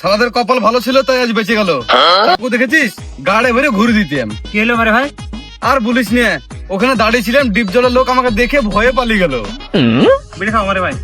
সালাদের কপাল ভালো ছিল তাই আজ বেঁচে গেল। চাকু দেখেছিস, গাড়ে ভরে ঘুরে দিতাম। কি হলো মারে ভাই? আর বলিস না, ওখানে দাঁড়িয়ে ছিলাম, ডিপ জলের লোক আমাকে দেখে ভয়ে পালিয়ে গেল। বিড়ি খাও মারে ভাই।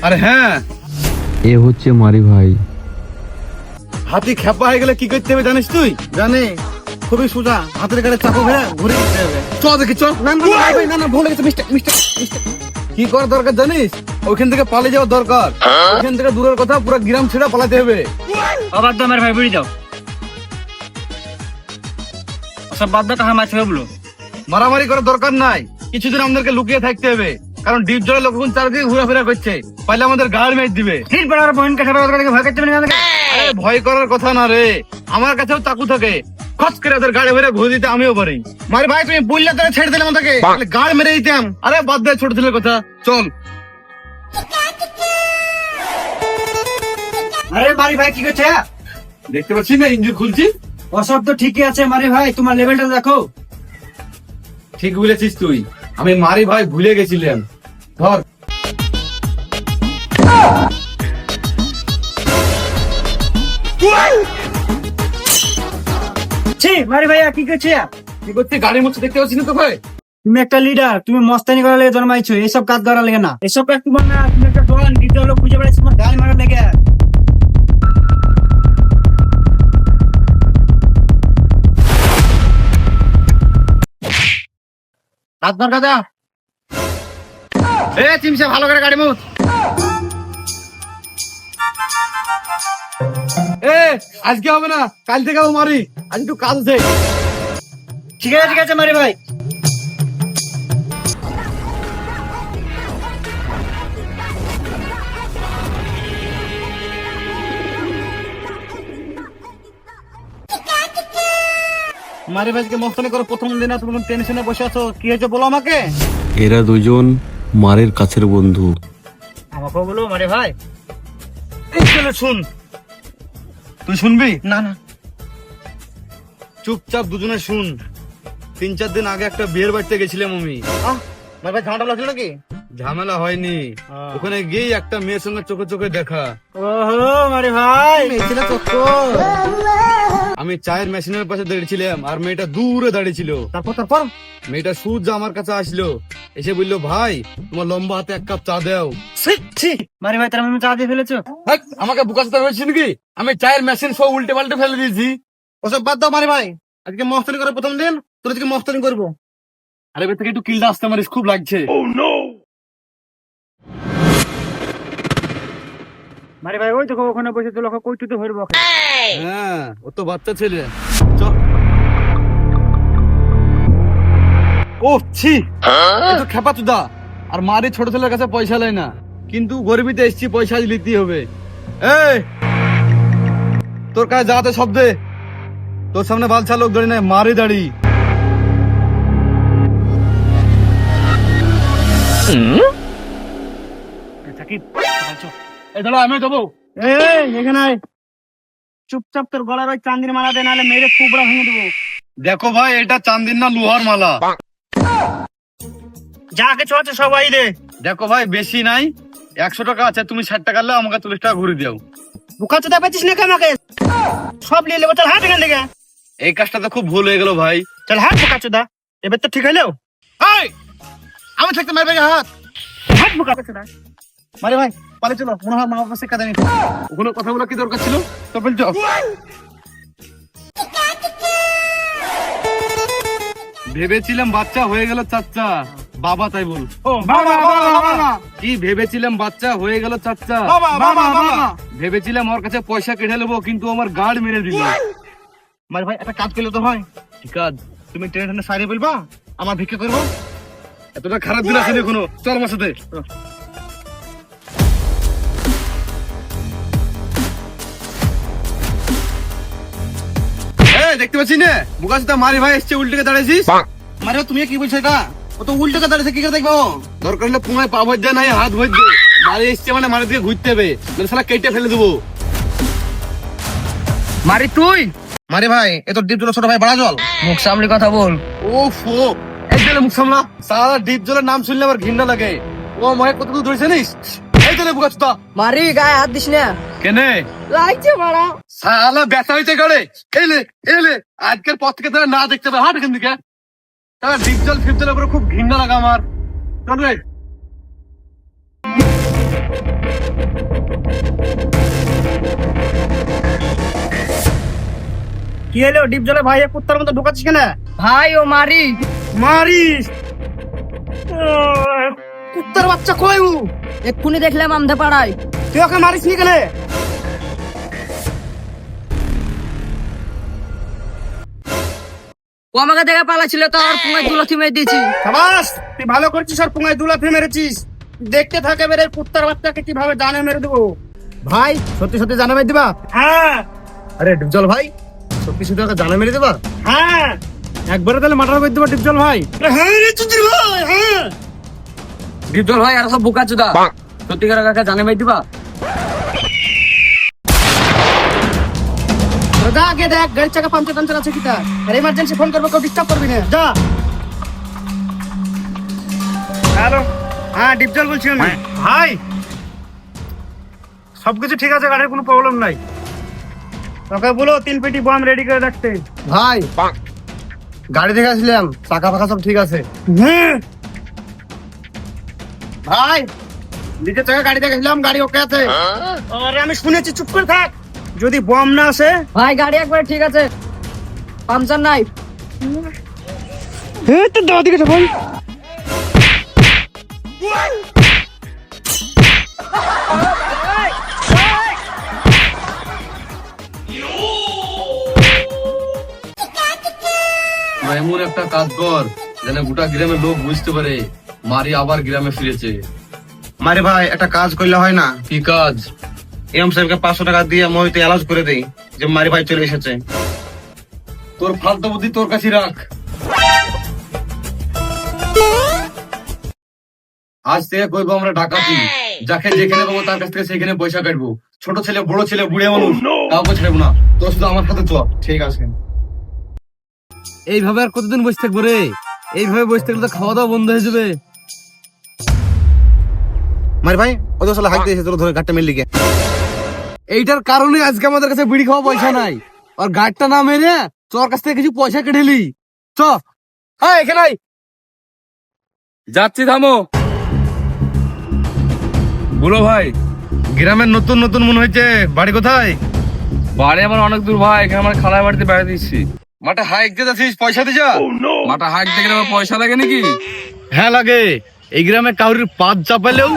আরে হ্যাঁ, এ হচ্ছে মারি ভাই। হাতি খেপা হয়ে গেলে কি করতে হবে জানিস তুই? জানি, খুবই সোজা। হাতের গাড়ি চাকু ফেলে ঘুরে দিতে হবে। চ দেখি চ। না না ভাই ভাই, না না, ভুলে গেছে। Mistake mistake mistake. কি করা দরকার জানিস? ওইখান থেকে পালিয়ে যাওয়া দরকার। ওইখান থেকে দূরের কথা, পুরো গ্রাম ছেড়ে পালাতে হবে। আবার দাও মারে ভাই, বিড়ি দাও। সব বাদ দাও, টাকা মাছ হবে বলো। মারামারি করার দরকার নাই, কিছুদিন আমাদেরকে লুকিয়ে থাকতে হবে, কারণ ডিপ জলের লোক এখন চারদিকে ঘোরাফেরা করছে, পাইলে আমাদের গাড় মেরে দিবে। ঠিক পড়ার বোনকে ছেড়ে ওদেরকে ভয় করতে হবে না। আরে ভয় করার কথা না রে, আমার কাছেও চাকু থাকে, খচ করে ওদের গাড়ি ভরে ঘুরে দিতে আমিও পারি। মারে ভাই, তুমি বললে তো ছেড়ে দিলাম ওদেরকে, গাড় মেরে দিতাম। আরে বাদ দে ছোট ছেলের কথা, চল। আরে মারি ভাই কি করছে? দেখতে পাচ্ছি না ইঞ্জিন খুলছি। ওসব তো ঠিকই আছে মারি ভাই, তোমার লেভেলটা দেখো। ঠিক বলেছিস তুই, আমি মারি ভাই ভুলে গেছিলাম। ধর। ছি মারি ভাইয়া, কি করছে? কি করছি? গাড়ির মধ্যে দেখতে পাচ্ছি না তো ভাই। তুমি একটা লিডার, তুমি মস্তানি করার লেগে জন্মাইছো, এইসব কাজ করার লেগে না। এসব কাজ তোমার না, তুমি একটা ডন দ্বিতীয় লোক খুঁজে বেড়াচ্ছো তোমার গাল মারার লেগে। হাত ধর দাদা। এ চিমসে, ভালো করে গাড়ি মুখ। এ আজকে হবে না, কাল থেকে মারি, আজ একটু কাজ আছে। ঠিক আছে মারি ভাই। মারি ভাইকে মস্তানি করে প্রথম দিন তুমি টেনশনে বসে আছো, কি হয়েছে বলো আমাকে। এরা দুজন মারের কাছের বন্ধু। আমাকেও বলো মারি ভাই। এই চলে শুন। তুই শুনবি? না না, চুপচাপ দুজনে শুন। 3-4 দিন আগে একটা বিয়ের বাড়িতে গেছিলাম আমি। মারি ভাই ঝামেলা লাগছিল নাকি? ঝামেলা হয়নি, ওখানে গিয়ে একটা মেয়ের সঙ্গে চোখে চোখে দেখা। ওহো মারি ভাই, মেয়েছিল চক্কর। আমি চায়ের মেশিনের পাশে দাঁড়িয়েছিলাম, আর মেয়েটা দূরে দাঁড়িয়েছিল। তারপর মেয়েটা সূর্য আমার কাছে আসলো, এসে বললো, ভাই তোমার লম্বা হাতে 1 কাপ চা দাও। মারি ভাই, তার আমি চা দিয়ে ফেলেছো? হেৎ, আমাকে বুকাতে হয়েছে নাকি? আমি চায়ের মেশিন সব উল্টে পাল্টে ফেলে দিয়েছি। ওসব বাদ দাও মারি ভাই, আজকে মস্তানি করে প্রথম দিন, তোর আজকে মস্তানি করবো। আরে এবার থেকে একটু কিলটা আসতে আমার খুব লাগছে। মারি ভাই ওই দেখো ওখানে বসে তো লোক কইটুতে ভরবো। হ্যাঁ, ও তো বাচ্চা ছেলে। চ। ও ছি, এ তো খেপা চুদা। আর মারি ছোট ছেলের কাছে পয়সা লাই না, কিন্তু গরিবিতে এসছি, পয়সা আজ নিতেই হবে। এই তোর কাছে যাতে সব দে, তোর সামনে বালছা লোক দাঁড়িয়ে নাই, মারি দাঁড়ি। এই দাঁড়া, আমি দেবো। এই এখানে আয়। চুপচাপ তোর গলায় ভাই চান্দির মালা দে, নাহলে মেরে কুবড়া ভেঙে দেবো। দেখো ভাই, এটা চান্দির না লোহার মালা। যা কিছু আছে সবাই দে। দেখো ভাই, বেশি নাই, 100 টাকা আছে, তুমি 60 টাকা নিলে আমাকে 40 টাকা ঘুরে দাও। বুকা চোদা পেয়েছিস নাকি আমাকে? সব নিয়ে নেবো, চল হাট এখান থেকে। এই কাজটা তো খুব ভুল হয়ে গেল ভাই। চল হাট বুকা চোদা, এবার তো ঠিক হইলো। আমি থাকতে মারবে হাত। হাট বুকা চোদা। মারে ভাই পালে চলো, মনে হয় মা বাবা শিক্ষা দেয়নি। ওগুলো কথা বলা কি দরকার ছিল? তো বলছো ভেবেছিলাম বাচ্চা হয়ে গেল চাচ্চা, বাবা তাই বল। ও বাবা বাবা বাবা, কি ভেবেছিলাম বাচ্চা হয়ে গেল চাচ্চা, বাবা বাবা বাবা। ভেবেছিলাম ওর কাছে পয়সা কেটে নেবো, কিন্তু আমার গার্ড মেরে দিল। মারে ভাই একটা কাজ করলে তো হয়। কি কাজ? তুমি ট্রেনে ট্রেনে সাইডে বলবা, আমার ভিক্ষা করবো। এতটা খারাপ দিন আসেনি কোনো, চল আমার সাথে। দেখতে পাচ্ছি না বুকাসটা মারি ভাই এসছে, উল্টে দাঁড়িয়েছিস। মারে তুমি কি বলছো এটা? ও তো উল্টো কথা দাঁড়িয়েছে, কি করে দেখবো? দরকার হলে পুঙ্গায় পা ভর নাই হাত ভর দে। মারি এসছে মানে মারি দিকে ঘুরতে হবে, শালা কেটে ফেলে দেবো। মারি তুই? মারে ভাই এ তো ডিপ জল ছোট ভাই, বড়া জল, মুখ সামলে কথা বল। ওফো, এই জলে মুখ সামলা। সারা ডিপ জলের নাম শুনলে আমার ঘৃণা লাগে। ও মনে কত দূর ধরেছে নিস। এই তো রে বুকাচুদা। মারি গায়ে হাত দিস না, কেনে লাগছে মারা। সালা ব্যথা হয়েছে গাড়ে। এলে এলে আজকের পর থেকে তোরা না দেখতে পাবে, হাট এখান থেকে। তারা ডিপজল ফিপজলের উপরে খুব ঘৃণা লাগা আমার। চল রে। কি হলো ডিপ জলে ভাই কুত্তার মতো ঢুকাচ্ছিস কেন? ভাই ও মারি। মারিস কুত্তার বাচ্চা কই ও? এক্ষুনি দেখলাম আমদে পাড়ায়। তুই ওকে মারিস নি কেন? ও আমাকে দেখে পালাছিল তো, আর পুঙ্গায় দুলথি মেরে দিয়েছি। শাবাশ, তুই ভালো করছিস আর পুঙ্গায় দুলাফি মেরেছিস। দেখতে থাকে বেরে কুত্তার বাচ্চাকে কিভাবে জানে মেরে দেবো। ভাই সত্যি সত্যি জানা মেরে দিবা? হ্যাঁ আরে ডিপজল ভাই, সত্যি সত্যি ওকে জানা মেরে দিবা? হ্যাঁ একবারে তাহলে মার্ডার করে দিবা ডিপজল ভাই? হ্যাঁ রে চুদির ভাই, হ্যাঁ। ডিপজল ভাই আর সব বোকাচোদা, সত্যিকার কাকা জানে মেরে দিবা? যা আগে দেখ গাড়ির চাকা পাঞ্চার টাঞ্চার আছে কিটা। আর এমার্জেন্সি ফোন করবো, কেউ ডিস্টার্ব করবি না, যা। হ্যালো, হ্যাঁ ডিপজল বলছি আমি। ভাই সবকিছু ঠিক আছে, গাড়ির কোনো প্রবলেম নাই। ওকে বলো 3 পেটি বম রেডি করে রাখতে। ভাই গাড়ি দেখে আসলাম, চাকা ফাঁকা সব ঠিক আছে। ভাই নিজের চাকা গাড়ি দেখেছিলাম, গাড়ি ওকে আছে। আরে আমি শুনেছি, চুপ করে থাক। যদি বম না আসে। ভাই গাড়ি একবার ঠিক আছে, পাংচার নাই। তো দাও দিকে ভাই। এমন একটা কাজ কর যেন গোটা গ্রামের লোক বুঝতে পারে মারি আবার গ্রামে ফিরেছে। মারে ভাই একটা কাজ করলে হয় না? কি কাজ? এম সাহেবকে 500 টাকা দিয়ে মহিতে এলাজ করে দেই যে মারি ভাই চলে এসেছে। তোর ফালতু বুদ্ধি তোর কাছে রাখ। আজ থেকে করবো আমরা ডাকাতি, যাকে যেখানে পাবো তার কাছ থেকে সেখানে পয়সা কাটবো। ছোট ছেলে বড় ছেলে বুড়ে মানুষ কাউকে ছেড়েবো না। তোর শুধু আমার সাথে চল। ঠিক আছে। এইভাবে আর কতদিন বসে থাকবো রে? এইভাবে বসে থাকলে তো খাওয়া দাওয়া বন্ধ হয়ে যাবে। মারি ভাই ওদের সালে হাইতে এসে তোর ধরে গাড়িটা মেরে লিখে। এইটার কারণে আজকে আমাদের কাছে বিড়ি খাওয়া পয়সা নাই। আর গাড়িটা না মেরে তোর কাছ থেকে কিছু পয়সা কেটে নি। চ হ্যাঁ এখানে আয়। যাচ্ছি, থামো। বলো ভাই। গ্রামের নতুন নতুন মনে হয়েছে, বাড়ি কোথায়? বাড়ি আমার অনেক দূর ভাই, এখানে আমার খালার বাড়িতে বেড়া দিচ্ছি। মাঠে হাইক দিয়ে যাচ্ছিস, পয়সা দিয়ে যা। মাথা হাট দেখে আমার পয়সা লাগে নাকি? হ্যাঁ লাগে। এই গ্রামে কাউরির পাত চাপালেও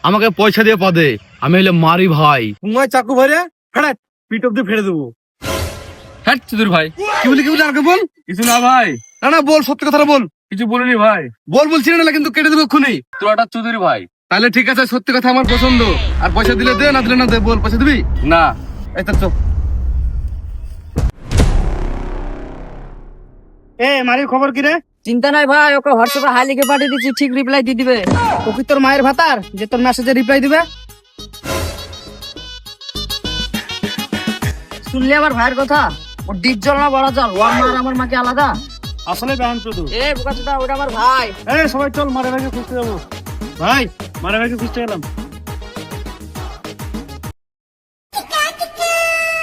আমাকে পয়সা দিয়ে পাদে। আমি হলে মারি ভাই। তোমায় চাকু ভরে ফেড়ে পিঠ অব্দি ফেড়ে দেবো। হ্যাঁ চুদুর ভাই। কি বলি আমাকে বল। কিছু না ভাই, না না বল, সত্যি কথাটা বল। কিছু বলিনি ভাই। বল বলছি না, কিন্তু কেটে দেবো এক্ষুনি। তোর একটা চুদুরি ভাই। তাহলে ঠিক আছে, সত্যি কথা আমার পছন্দ। আর পয়সা দিলে দে, না দিলে না দে। বল পয়সা দিবি? না। এই তোর চোখ। এ মারি খবর কি রে? চিন্তা নাই ভাই, ওকে হোয়াটসঅ্যাপে হাই লিখে পাঠিয়ে দিচ্ছি, ঠিক রিপ্লাই দিয়ে দিবে। ও কি তোর মায়ের ভাতার যে তোর মেসেজে রিপ্লাই দিবে? শুনলি আমার ভাইয়ের কথা? ও ডিপ জল না বড় জল, ও আমার আমার মাকে আলাদা। আসলে ব্যান শুধু। এ বোকাচোদা, ওটা আমার ভাই। এ সবাই চল মারে ভাইকে খুঁজতে যাবো। ভাই মারে ভাইকে খুঁজতে গেলাম।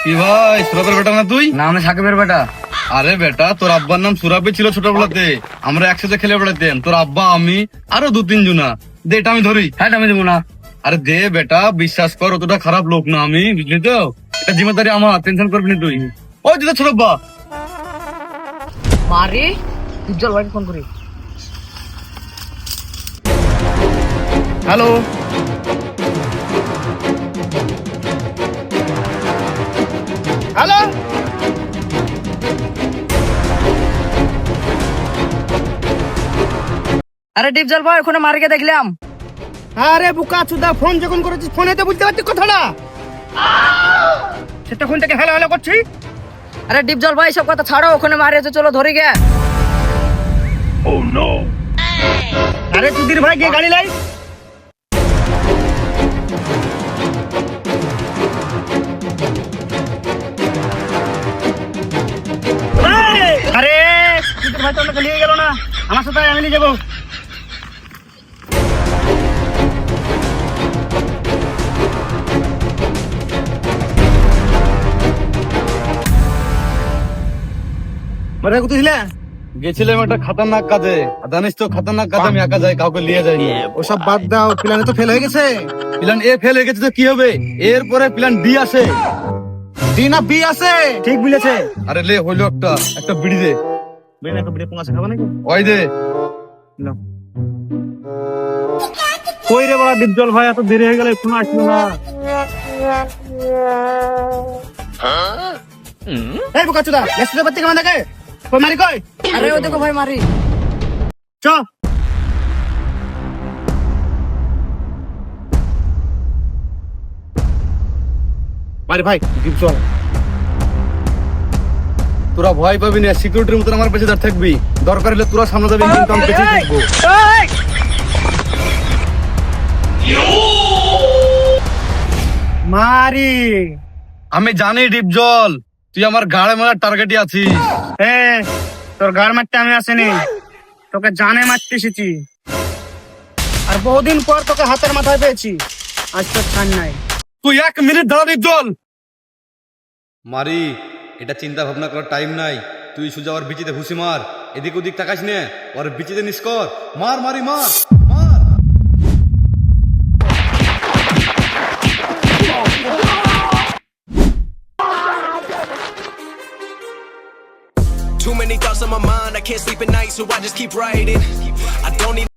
কি ভাই, সুরাবের বেটা না তুই? না, আমি সাকিবের বেটা। আরে বেটা, তোর আব্বার নাম সুরাবে ছিল ছোটবেলাতে। আমরা একসাথে খেলে বেড়াতেন, তোর আব্বা আমি আরো 2-3 জনা। দে এটা আমি ধরি। হ্যাঁ আমি দেবো না। আরে দে বেটা, বিশ্বাস কর, অতটা খারাপ লোক না আমি, বুঝলি তো? এটা জিম্মেদারি আমার, টেনশন করবি না তুই। ওই দিদা ছোট আব্বা। মারি ডিপ জল ভাইকে ফোন করি। হ্যালো, হ্যালো আরে ডিপ জল ভাই, ওখানে মারিকে দেখলাম। আরে বুকা চুদা, ফোন যখন করেছিস ফোনে তো বুঝতে পারছিস কথাটা। সেটা ফোন থেকে হ্যালো হ্যালো করছি। আরে ডিপ জল ভাই, সব কথা ছাড়ো, ওখানে মারিয়েছে, চলো ধরে গে। আরে চুদির ভাই গিয়ে গাড়ি লাই। আরে চুদির ভাই তো আমাকে নিয়ে গেল না, আমার সাথে আমি নিয়ে যাবো। মারে কোথায় ছিলে? গেছিলাম একটা খাতারনাক কাজে। আর জানিস তো খাতারনাক কাজে আমি একা যাই, কাউকে নিয়ে যাইনি। ওসব বাদ দাও, প্ল্যানে তো ফেল হয়ে গেছে। প্ল্যান এ ফেল হয়ে গেছে তো কি হবে? এরপরে প্ল্যান ডি আসে। ডি না বি আছে? ঠিক বলেছে। আরে লে হইলো একটা বিড়ি দে। বিনা কবিরে পোঙাছে খাবা নাকি? ওই দে। কই রে বড়া ডিপজল ভাই, এত দেরি হয়ে গেল এখনো আসলো না। এই বোকাচোদা, এসে বাতি কেমন দেখে? কই মারি কই? আরে ও দেখো ভাই মারি। চ। মারি ভাই, ডিপজল। তোরা ভয় পাবি না, সিকিউরিটির মতন আমার পেছনে দাঁড় থাকবি। দরকার হলে তোরা সামনে যাবি, কিন্তু আমি পেছনে থাকবো। মারি। আমি জানি ডিপজল, তুই আমার গাড়ে মারার টার্গেটই আছিস। হ্যাঁ, তোর গার মারতে আমি আসিনি, তোকে জানে মারতে এসেছি। আর বহুদিন পর তোকে হাতের মাথায় পেয়েছি, আজ তোর ছাড় নাই। তুই 1 মিনিট দাঁড়া ডিপজল। মারি, এটা চিন্তা ভাবনা করার টাইম নাই। তুই সোজা ওর বিচিতে হুসি মার, এদিক ওদিক তাকাস নে, ওর বিচিতে নিস্কর মার, মারি মার মার। Too many thoughts on my mind, I can't sleep at night, so I just keep writing. I don't need